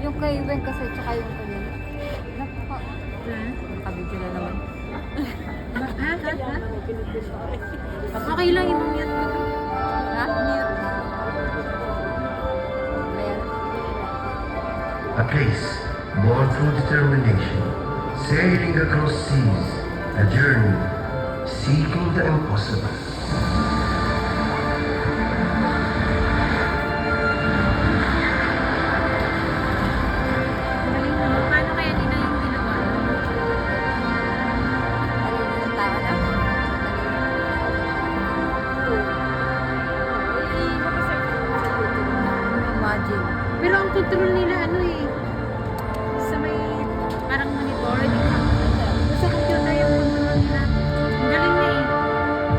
Yung kay Wen kasi, tsaka yung kay napaka... Nakabidyo na naman. Okay lang, i-mute mo. Ha? Mute. Ayan. A place born through determination, sailing across seas, a journey seeking the impossible. Galing mo. Paano kaya nila yung ginawa? Alin yung tao na? Imagine. Pero ang control nila ano eh, sa may parang monitor. Sa computer yung control nila. Ang galing na eh.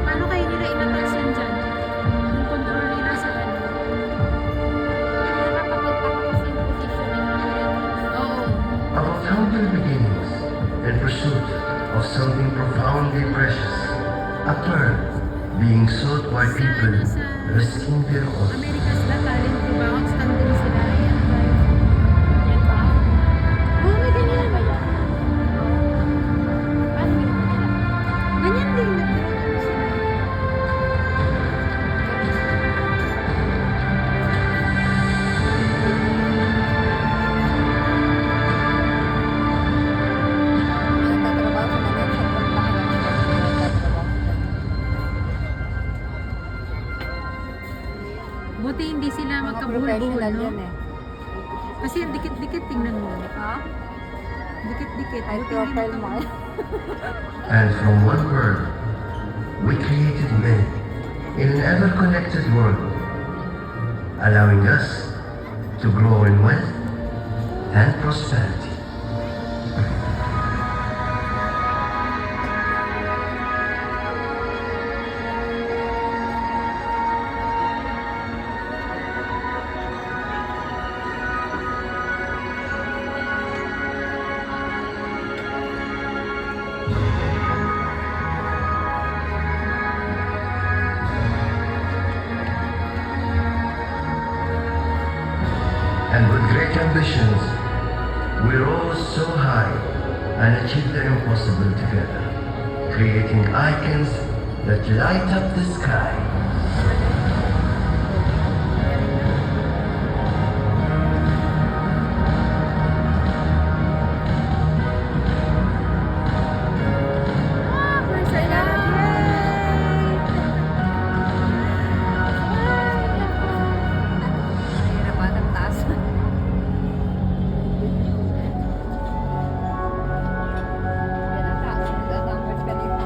Paano kaya nila inatas yan dyan? Yung control nila sa ano. Nakakapagpa ko kasi yung positioning nila. Oo. About humble beginnings in pursuit of something profoundly precious, a pearl being sought by people risking their own. America's Got Talent, diba? Outstanding sila. Ayan ba? Yan ba? Oo, may ganyan ba yan? Paano ginawa nila? Ganyan din. Nagkaroon sila. Nagtatrabaho sa mga sa pagpakalang nagtatrabaho. Buti hindi sila Mga magkabuhol-buhol, professional no? yan eh. Kasi ang dikit-dikit, tingnan mo. Ha? Dikit-dikit. High Buti hindi profile mo magkabuhol. kayo. And from one pearl, we created many in an ever-connected world, allowing us to grow in wealth and prosperity. And with great ambitions, we rose so high and achieved the impossible together, creating icons that light up the sky. Sa ilalim. Mahirapan ang taas. Yan ang taas. Nagtatamers kanina.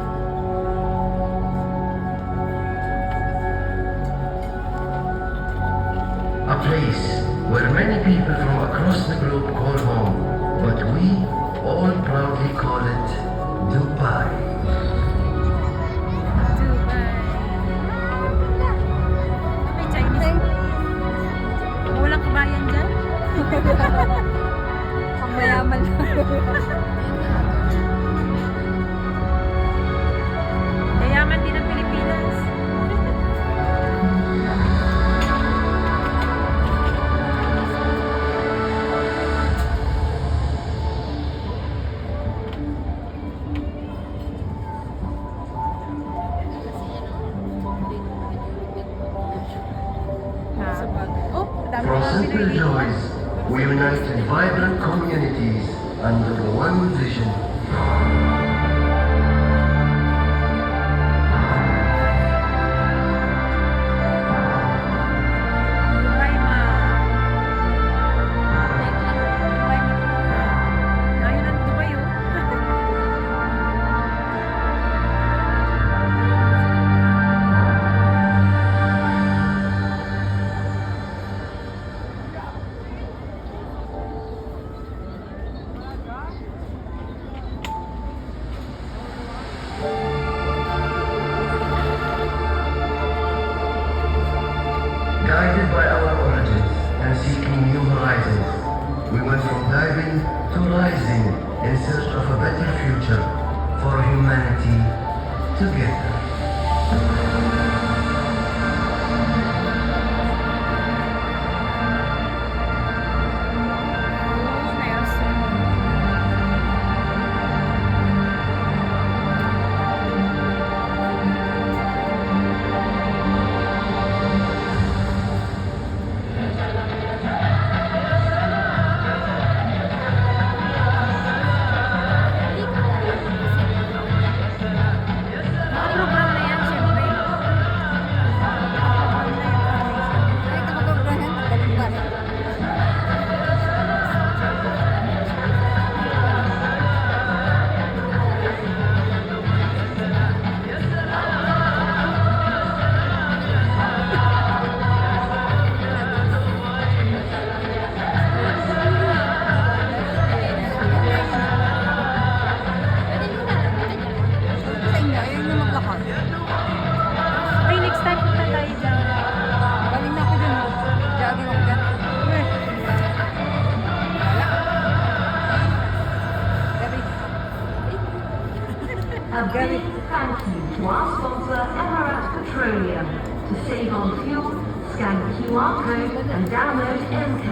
A place where many people from across the globe call home, but we all proudly call it Dubai. Dubai. May Chinese. Walang kabayan dyan? Ang mayaman lang. Yayaman din ang Pilipinas. Oh, dami From na simple pinili. joys, we united vibrant communities under one vision. Dubai ma. Dubai ma. Ayun ang Dubai oh. Guided by our origins and seeking new horizons, we went from diving to rising in search of a better future for humanity together. you to our sponsor Emirates Petroleum. To save on fuel, scan the QR code and download MCAS.